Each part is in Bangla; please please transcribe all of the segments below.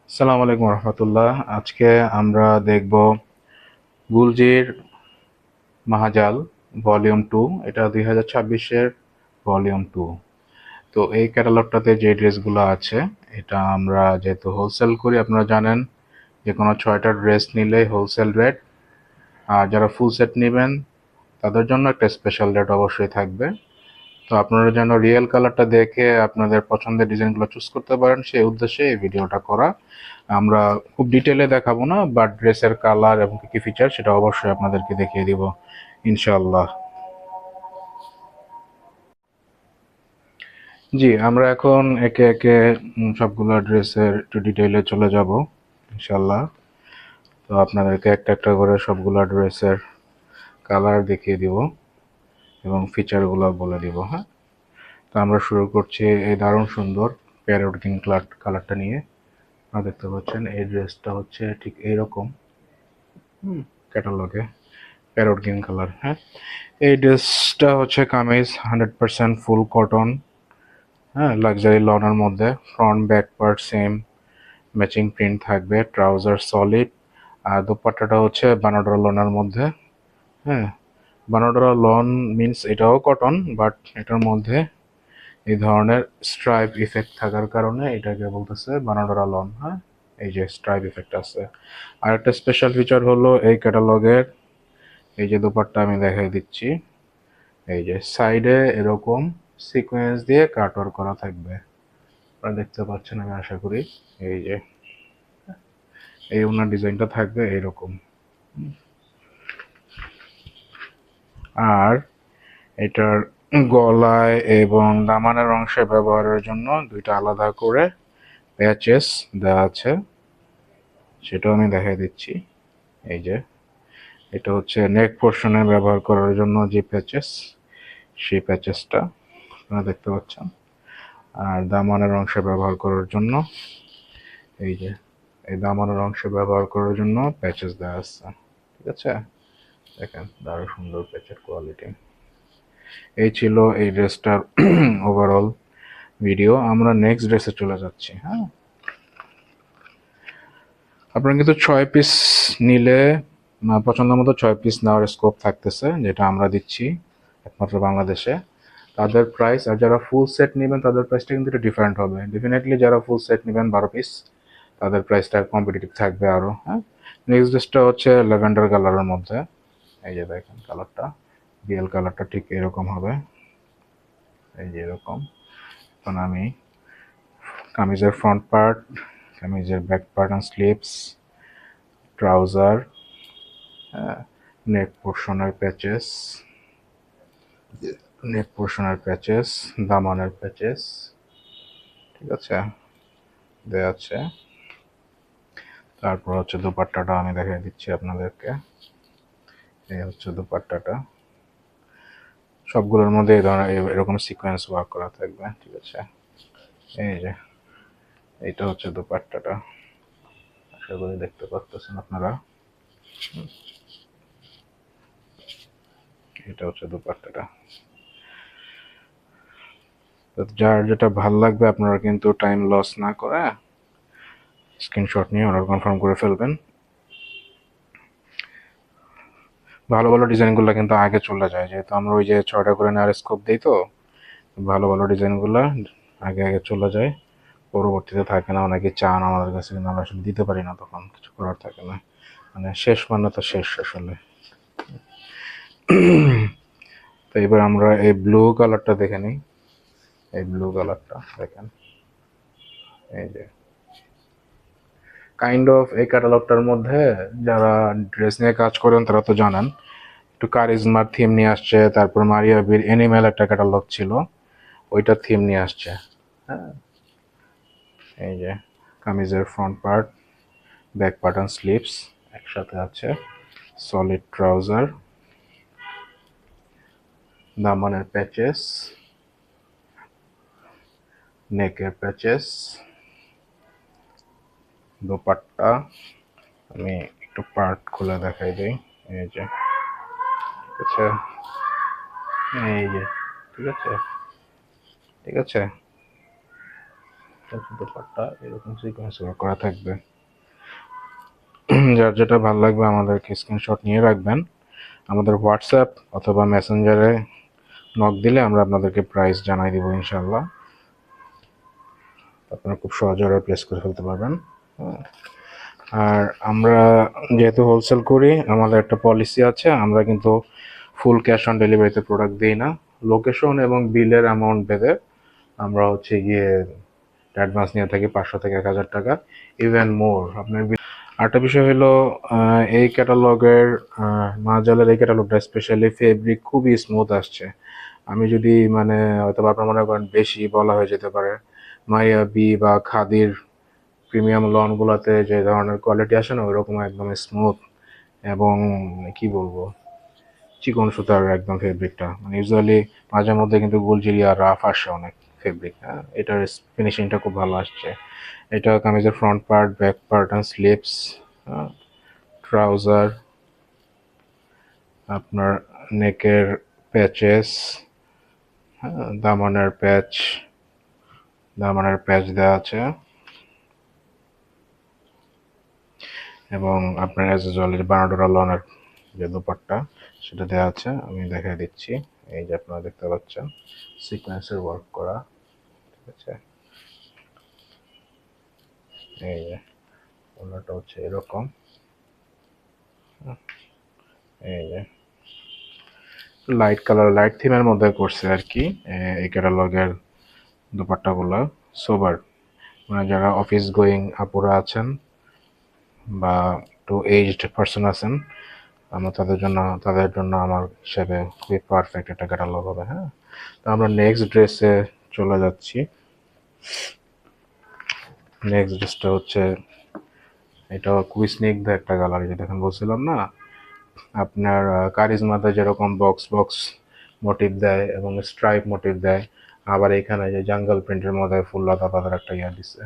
আসসালামু আলাইকুম রহমতুল্লাহ। আজকে আমরা দেখব গুলজির মাহাজাল ভলিউম 2। এটা 2026-এর ভলিউম 2। তো এই ক্যাটালগটাতে যে ড্রেসগুলো আছে, এটা আমরা যেহেতু হোলসেল করি, আপনারা জানেন যে কোনো 6টা ড্রেস নিলেই হোলসেল রেট। আর যারা ফুল সেট নেবেন তাদের জন্য একটা স্পেশাল রেট অবশ্যই থাকবে। তো আপনারা যেন রিয়েল কালারটা দেখে আপনাদের পছন্দের ডিজাইনগুলো চুজ করতে পারেন, সেই উদ্দেশ্যে এই ভিডিওটা করা। আমরা খুব ডিটেলে দেখাবো না, বাট ড্রেসের কালার এবং কি কি ফিচার সেটা অবশ্যই আপনাদেরকে দেখিয়ে দিব ইনশাআল্লাহ। জি, আমরা এখন একে একে সবগুলো ড্রেসের একটু ডিটেইলে চলে যাব ইনশাআল্লাহ। তো আপনাদেরকে একটা একটা করে সবগুলো ড্রেসের কালার দেখিয়ে দিব এবং ফিচারগুলো বলে দিব। হ্যাঁ, তো আমরা শুরু করছি এই দারুণ সুন্দর প্যারট গ্রিন কালারটা নিয়ে। আপনারা দেখতে পাচ্ছেন এই ড্রেসটা হচ্ছে ঠিক এইরকম ক্যাটালগে প্যারট গ্রিন কালার। হ্যাঁ, এই ড্রেসটা হচ্ছে কামিজ 100% ফুল কটন। হ্যাঁ, লাক্সারি লনের মধ্যে front back part same, matching print থাকবে, ট্রাউজার সলিড। আর দোপাট্টাটা হচ্ছে বানাডোরা লনের মধ্যে। হ্যাঁ, বানাডোরা লন মিন্স এটাও কটন, বাট এটার মধ্যে এই ধরনের স্ট্রাইপ ইফেক্ট থাকার কারণে এটাকে বলতেছে বানাডোরা লন। হ্যাঁ, এই যে স্ট্রাইপ ইফেক্ট আছে। আর একটা স্পেশাল ফিচার হলো এই ক্যাটালগের এই যে দোপাট্টা আমি দেখাই দিচ্ছি, এই যে সাইডে এরকম সিকোয়েন্স দিয়ে কাটওয়ার্ক করা থাকবে। আপনারা দেখতে পাচ্ছেন আমি আশা করি। এই যে এই ওনার ডিজাইনটা থাকবে এইরকম। আর এটার গলায় এবং দামানের অংশে ব্যবহারের জন্য দুইটা আলাদা করে প্যাচেস দেওয়া আছে, সেটাও আমি দেখাই দিচ্ছি। এই যে এটা হচ্ছে নেক পোর্শনে ব্যবহার করার জন্য যে প্যাচেস, সেই প্যাচেসটা আপনারা দেখতে পাচ্ছেন। আর দামানের অংশে ব্যবহার করার জন্য এই যে এই দামানের অংশে ব্যবহার করার জন্য প্যাচেস দেওয়া আছে। ঠিক আছে, দেখেন দারুণ সুন্দর প্যাচের কোয়ালিটি। এই ছিল এই ড্রেসটার ওভারঅল ভিডিও। আমরা নেক্সট ড্রেসে চলে যাচ্ছি। হ্যাঁ, আপনারা কিন্তু 6 পিস নিলে পছন্দ মতো 6 পিস নেওয়ার স্কোপ থাকতেছে, যেটা আমরা দিচ্ছি একমাত্র বাংলাদেশে। তাদের প্রাইস, আর যারা ফুল সেট নেবেন তাদের প্রাইসটা কিন্তু একটু ডিফারেন্ট হবে ডেফিনেটলি। যারা ফুল সেট নেবেন 12 পিস, তাদের প্রাইসটা কম্পিটিটিভ থাকবে আরও। হ্যাঁ, নেক্সট ড্রেসটা হচ্ছে ল্যাভেন্ডার কালারের মধ্যে। এই যে দেখেন কালারটা, রিয়েল কালারটা ঠিক এরকম হবে, এই যে এরকম। এখন আমি কামিজের ফ্রন্ট পার্ট, কামিজের back part and sleeves, trouser, neck পোর্শনের প্যাচেস, দামানের প্যাচেস, ঠিক আছে, দেয়া আছে। তারপর হচ্ছে দুপাট্টাটা আমি দেখিয়ে দিচ্ছি আপনাদেরকে। এই হচ্ছে দুপাট্টাটা, সবগুলোর মধ্যে এই ধরনের এরকম সিকোয়েন্স ওয়ার্ক করা থাকবে। ঠিক আছে, এই যে এইটা হচ্ছে দুপাট্টাটা, আশা করি দেখতে পাচ্ছেন আপনারা। এটা হচ্ছে দুপাট্টাটা। তো যার যেটা ভাল লাগবে আপনারা কিন্তু টাইম লস না করে স্ক্রিনশট নিয়ে অর্ডার কনফার্ম করে ফেলবেন। ভালো ভালো ডিজাইনগুলো কিন্তু আগে চলে যায়, যেহেতু আমরা ওই যে 6টা করে নেওয়ার স্কোপ দিই, তো ভালো ভালো ডিজাইনগুলো আগে আগে চলে যায়, পরবর্তীতে থাকে না। অনেকে চান আমাদের কাছে, কিন্তু আমরা আসলে দিতে পারি না, তখন কিছু করার থাকে না। মানে শেষ মানে তো শেষ আসলে। তো এবার আমরা এই ব্লু কালারটা দেখে নিই। এই ব্লু কালারটা দেখেন, এই যে কাইন্ড অফ এই ক্যাটালগটার মধ্যে যারা ড্রেস নিয়ে কাজ করেন তারা তো জানেন, একটু কারিজমার থিম নিয়ে আসছে। তারপর মারিয়া বির অ্যানিমেল একটা ক্যাটালগ ছিল, ওইটার থিম নিয়ে আসছে। হ্যাঁ, এই যে কামিজের front part, back part and sleeves একসাথে আছে, সলিড ট্রাউজার, দামানের প্যাচেস, নেকের প্যাচেস, দোপাট্টা। আমি একটু পার্ট খুলে দেখাই দিই। এই যে ঠিক আছে, এই যে ঠিক আছে, ঠিক আছে। দোপাট্টা এরকম সিকোয়েন্স ওয়ার্ক করা থাকবে। যার যেটা ভালো লাগবে আমাদেরকে স্ক্রিনশট নিয়ে রাখবেন, আমাদের হোয়াটসঅ্যাপ অথবা মেসেঞ্জারে নক দিলে আমরা আপনাদেরকে প্রাইস জানাই দিব ইনশাল্লাহ। আপনারা খুব সহজে অর্ডার প্লেস করে ফেলতে পারবেন। আর আমরা যেহেতু হোলসেল করি, আমাদের একটা পলিসি আছে, আমরা কিন্তু ফুল ক্যাশ অন ডেলিভারিতে প্রোডাক্ট দিই না। লোকেশন এবং বিলের অ্যামাউন্ট বেঁধে আমরা হচ্ছে গিয়ে অ্যাডভান্স নিয়ে থাকি 500 থেকে 1000 টাকা, ইভেন মোর। আপনার আরেকটা বিষয় হলো এই ক্যাটালগের মাজালের এই ক্যাটালগটা স্পেশালি ফেব্রিক খুবই স্মুথ আসছে। আমি যদি মানে হয়তো আপনার মনে করেন বেশি বলা হয়ে যেতে পারে, মায়াবি বা খাদির প্রিমিয়াম লনগুলোতে যে ধরনের কোয়ালিটি আসে না, ওইরকম একদম স্মুথ এবং কি বলবো চিকন সুতার একদম ফেব্রিকটা। মানে ইউজুয়ালি মাঝে মধ্যে কিন্তু গুলজিরিয়া রাফ আসে অনেক ফেব্রিক, হ্যাঁ এটার ফিনিশিংটা খুব ভালো আসছে। এটা কামিজের front part, back part and sleeves, trouser, আপনার নেকের প্যাচেস, দামানের প্যাচ দেওয়া আছে, এবং আপনার অ্যাজ ইউজুয়াল বানাডোরা লনের যে দোপাট্টা সেটা দেওয়া আছে। আমি দেখাই দিচ্ছি, এই যে আপনারা দেখতে পাচ্ছেন সিকোয়েন্সের ওয়ার্ক করা, ঠিক আছে। এই যে ওনাটা হচ্ছে এরকম, এই যে লাইট কালার লাইট থিমের মধ্যে করছে আর কি এই ক্যাটালগের দোপাট্টাগুলো। সোবার মানে যারা অফিস গোয়িং আপুরা আছেন বা একটু এজড পার্সন আছেন, আমরা তাদের জন্য আমার হিসেবে খুবই পারফেক্ট একটা ক্যাটালগ হবে। হ্যাঁ, তো আমরা নেক্সট ড্রেসে চলে যাচ্ছি। নেক্সট ড্রেসটা হচ্ছে, এটা খুবই স্নিগ্ধ একটা কালার, যেটা এখন বলছিলাম না আপনার কারিজমাতে যেরকম বক্স বক্স মোটিভ দেয় এবং স্ট্রাইপ মোটিভ দেয়, আবার এখানে যে জাঙ্গল প্রিন্টের মধ্যে ফুল লতা পাতার একটা ইয়া দিচ্ছে,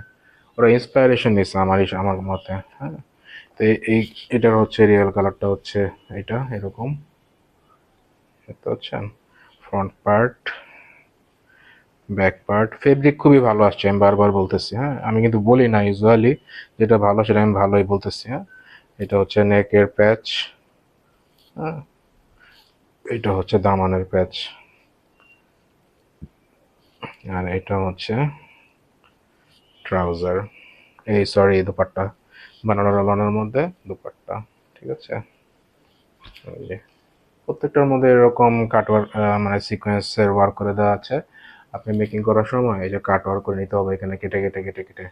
ওরা ইন্সপায়ারেশন নিচ্ছে আমার মতে। হ্যাঁ, তো এটার হচ্ছে রিয়েল কালারটা হচ্ছে এটা এরকম, দেখতে পাচ্ছেন। Front part, back part, fabric খুবই ভালো আসছে, আমি বারবার বলতেছি। হ্যাঁ, আমি কিন্তু বলি না ইউজুয়ালি, যেটা ভালো সেটা আমি ভালোই বলতেছি। হ্যাঁ, এটা হচ্ছে নেকের প্যাচ, হ্যাঁ এটা হচ্ছে দামানের প্যাচ, আর এটা হচ্ছে ট্রাউজার, এই সরি দুপাট্টা, বানানোর লনের মধ্যে দুপাট্টা, ঠিক আছে। এই যে প্রত্যেকটার মধ্যে এরকম কাটওয়ার্ক মানে সিকোয়েন্সের ওয়ার্ক করে দেওয়া আছে। আপনি মেকিং করার সময় এই যে কাট ওয়ার্ক করে নিতে হবে এখানে কেটে কেটে কেটে কেটে।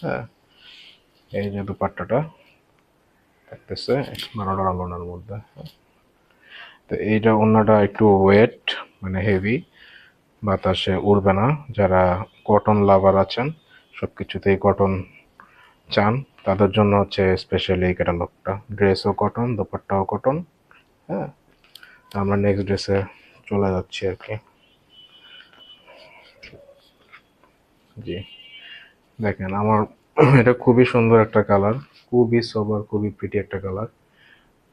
হ্যাঁ, এই যে দুপাট্টাটা থাকতেছে বানানোর লনের মধ্যে। তো এইটা অন্যটা একটু ওয়েট মানে হেভি, বাতাসে উড়বে না। যারা কটন লাভার আছেন, সব কিছুতেই কটন চান, তাদের জন্য হচ্ছে স্পেশালি এই ক্যাটালগটা। ড্রেসও কটন, দোপাট্টাও কটন। হ্যাঁ, আমরা নেক্সট ড্রেসে চলে যাচ্ছি আর কি। জি দেখেন আমার এটা খুবই সুন্দর একটা কালার, খুবই সোবার, খুবই প্রিটি একটা কালার।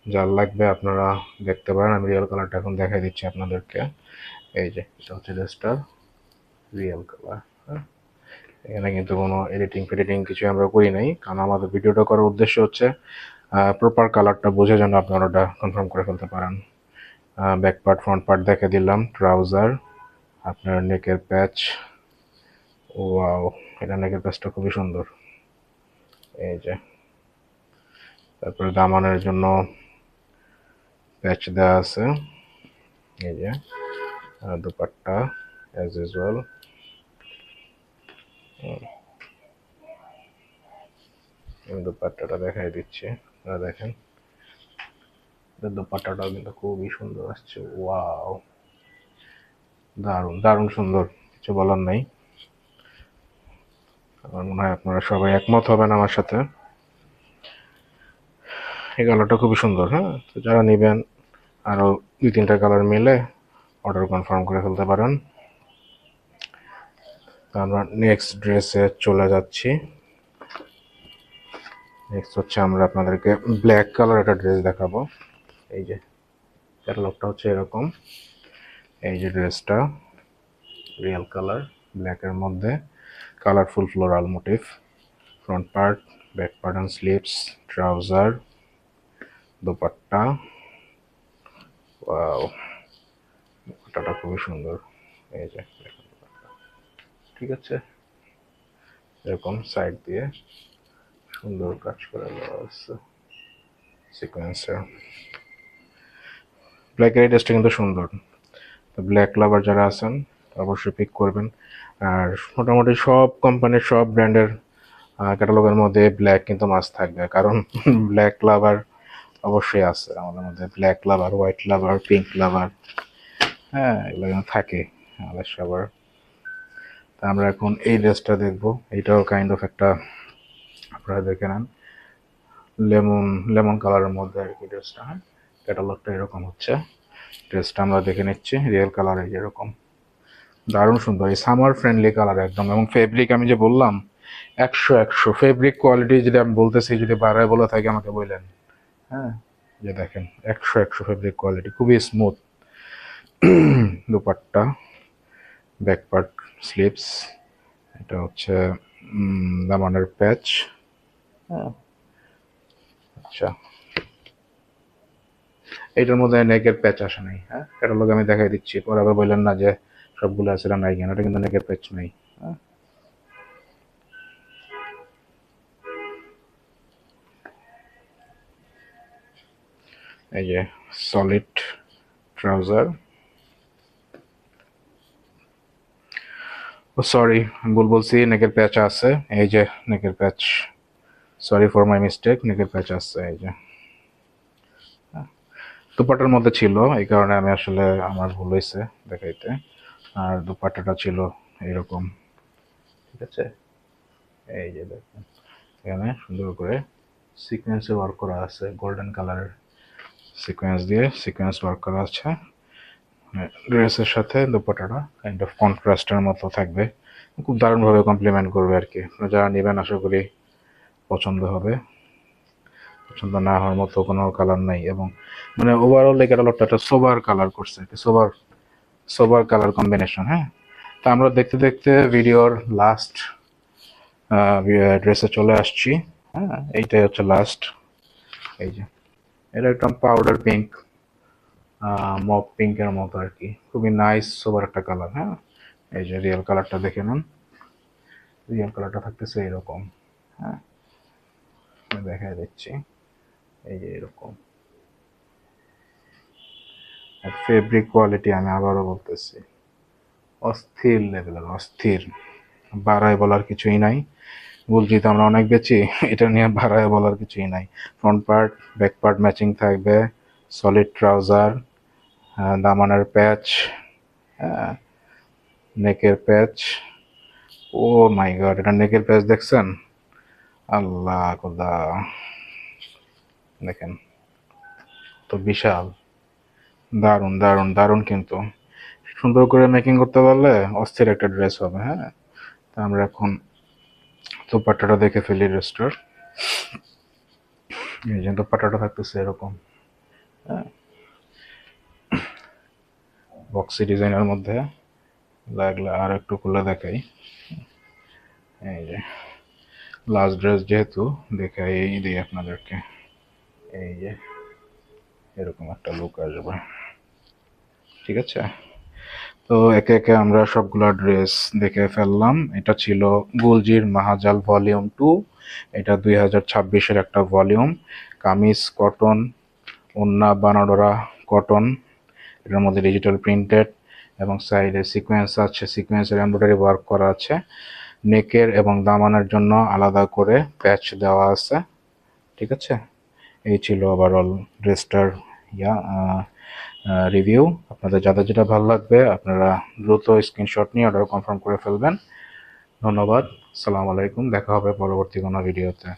যার লাগবে আপনারা দেখতে পারেন, আমি রিয়েল কালারটা এখন দেখাই দিচ্ছি আপনাদেরকে। এই যে এটা হচ্ছে ড্রেসটার রিয়েল কালার। হ্যাঁ, এখানে কিন্তু কোনো এডিটিং কিছু আমরা করি নাই, কারণ আমাদের ভিডিওটা করার উদ্দেশ্য হচ্ছে প্রপার কালারটা বুঝে যেন আপনারা ওটা কনফার্ম করে ফেলতে পারেন। ব্যাক পার্ট ফ্রন্ট পার্ট দেখে দিলাম, ট্রাউজার, আপনার নেকের প্যাচ, ওয়াও এটা নেকের প্যাচটা খুবই সুন্দর। এই যে তারপরে দামানের জন্য প্যাচ দেওয়া আছে, এই যে দুপাট্টা অ্যাজ ইউজুয়াল। আমি দুপাট্টাটা দেখাই দিচ্ছি, আপনারা দেখেন দুপাট্টাটাও কিন্তু খুবই সুন্দর আসছে। ওয়াও দারুণ দারুণ সুন্দর, কিছু বলার নাই। আমার মনে হয় আপনারা সবাই একমত হবেন আমার সাথে, এই কালারটা খুবই সুন্দর। হ্যাঁ, তো যারা নেবেন আরও 2-3টা কালার মিলে অর্ডার কনফার্ম করে ফেলতে পারেন। তো আমরা নেক্সট ড্রেসে চলে যাচ্ছি। নেক্সট হচ্ছে আমরা আপনাদেরকে ব্ল্যাক কালার একটা ড্রেস দেখাবো। এই যে ক্যাটালগটা হচ্ছে এরকম, এই যে ড্রেসটা রিয়েল কালার ব্ল্যাকের মধ্যে, colourful floral motif, front part, back part and sleeves, trouser, dupatta. Wow, দোপাট্টাটা খুবই সুন্দর। এই যে দেখুন দোপাট্টা, ঠিক আছে, এরকম সাইড দিয়ে সুন্দর কাজ করে দেওয়া আছে সিকোয়েন্সের। ব্ল্যাকের এই ড্রেসটা কিন্তু সুন্দর, তো ব্ল্যাক লাভার যারা আছেন অবশ্যই পিক করবেন। আর মোটামুটি সব কোম্পানির সব ব্র্যান্ডের ক্যাটালগের মধ্যে ব্ল্যাক কিন্তু মাস্ট থাকবে, কারণ ব্ল্যাক লাভার অবশ্যই আছে আমাদের মধ্যে। ব্ল্যাক লাভার, হোয়াইট লাভার, পিঙ্ক লাভার, হ্যাঁ, এগুলো কিন্তু থাকে আমাদের সবার। তা আমরা এখন এই ড্রেসটা দেখবো। এইটাও কাইন্ড অফ একটা, আপনারা দেখে নেন, লেমন কালারের মধ্যে আর কি ড্রেসটা। হ্যাঁ, ক্যাটালগটা এরকম হচ্ছে। ড্রেসটা আমরা দেখে নিচ্ছি, রিয়েল কালার এই যেরকম, দারুণ সুন্দর, এই সামার ফ্রেন্ডলি কালার একদম। এবং ফেব্রিক আমি যে বললাম 100 ফেব্রিক কোয়ালিটি, যদি আমি বলতেছি, যদি বাড়ায় বলে থাকি আমাকে বললেন। হ্যাঁ, যে দেখেন 100 ফেব্রিক কোয়ালিটি, খুবই smooth. Dupatta, back part, sleeves, এটা হচ্ছে দামানের প্যাচ। হ্যাঁ, আচ্ছা, এইটার মধ্যে নেকের প্যাচ আসে নাই। হ্যাঁ, ক্যাটালগ আমি দেখাই দিচ্ছি, পরে আবার বললেন না যে সবগুলো আছে না নাই কেন, এটা কিন্তু নেকের প্যাচ নেই। হ্যাঁ, এই যে সলিড ট্রাউজার। ও সরি, ভুল বলছি, নেকের প্যাচ আছে, এই যে নেকের প্যাচ, সরি ফর মাই মিস্টেক, নেকের প্যাচ আছে এই যে। দুপাট্টার মধ্যে ছিল, এই কারণে আমি আসলে আমার ভুল হয়েছে দেখাইতে। আর দুপাট্টাটা ছিল এরকম, ঠিক আছে। এই যে দেখুন, এখানে সুন্দর করে সিকোয়েন্সে ওয়ার্ক করা আছে, গোল্ডেন কালারের সিকোয়েন্স দিয়ে সিকোয়েন্স ওয়ার্ক করা আছে। ড্রেসের সাথে দুপাট্টাটা কাইন্ড অফ কন্ট্রাস্টের মতো থাকবে, খুব দারুণভাবে কমপ্লিমেন্ট করবে আর কি। যারা নেবেন আশা করি পছন্দ হবে, পছন্দ না হওয়ার মতো কোনো কালার নাই। এবং মানে ওভারঅল এই ক্যাটালগটা একটা সোবার কালার করছে, সোবার সোবার কালার কম্বিনেশন। হ্যাঁ, তা আমরা দেখতে দেখতে ভিডিওর লাস্ট ড্রেসে চলে আসছি। হ্যাঁ, এইটাই হচ্ছে লাস্ট। এই যে এটা একটা পাউডার পিঙ্ক, মপ পিঙ্কের মতো আর কি, খুবই নাইস সোবার একটা কালার। হ্যাঁ, এই যে রিয়েল কালারটা দেখে নেন, রিয়েল কালারটা থাকতেছে এরকম। হ্যাঁ, আমি দেখাই দিচ্ছি, এই যে এরকম ফেব্রিক কোয়ালিটি, আমি আবারও বলতেছি অস্থির লেভেলের, অস্থির, বাড়ায় বলার কিছুই নাই। গুলজি তো আমরা অনেক বেচি, এটা নিয়ে বাড়ায় বলার কিছুই নাই। Front part, back part matching থাকবে, সলিড ট্রাউজার, দামানের প্যাচ, নেকের প্যাচ। ও মাই গড, এটা নেকের প্যাচ দেখছেন? আল্লাহ খোদা, দেখেন তো, বিশাল, দারুণ দারুণ দারুণ। কিন্তু সুন্দর করে মেকিং করতে পারলে অস্থির একটা ড্রেস হবে। হ্যাঁ, তা আমরা এখন দোপাট্টাটা দেখে ফেলি ড্রেসটার। এই যে দোপাট্টাটা থাকতেছে এরকম, হ্যাঁ, বক্সি ডিজাইনের মধ্যে। লাগলে আর একটু খুলে দেখাই। এই যে লাস্ট ড্রেস যেহেতু, দেখাই এই দিই আপনাদেরকে। এই যে এরকম একটা লুক আসবে, ঠিক আছে। তো একে একে আমরা সবগুলা ড্রেস দেখে ফেললাম। এটা ছিল গুলজির মাহাজাল ভলিউম 2। এটা 2026-এর একটা ভলিউম। কামিজ কটন, ওন্না বানাডোরা কটন, এটার মধ্যে ডিজিটাল প্রিন্টেড এবং সাইডে সিকোয়েন্স আছে, সিকোয়েন্সের এমব্রয়ডারি ওয়ার্ক করা আছে। নেকের এবং দামানের জন্য আলাদা করে প্যাচ দেওয়া আছে, ঠিক আছে। এই ছিল ওভারঅল ড্রেসটার রিভিউ। আপনাদের যাদের যেটা ভালো লাগবে আপনারা দ্রুত স্ক্রিনশট নিয়ে অর্ডার কনফার্ম করে ফেলবেন। ধন্যবাদ, আসসালামু আলাইকুম, দেখা হবে পরবর্তী কোনো ভিডিওতে।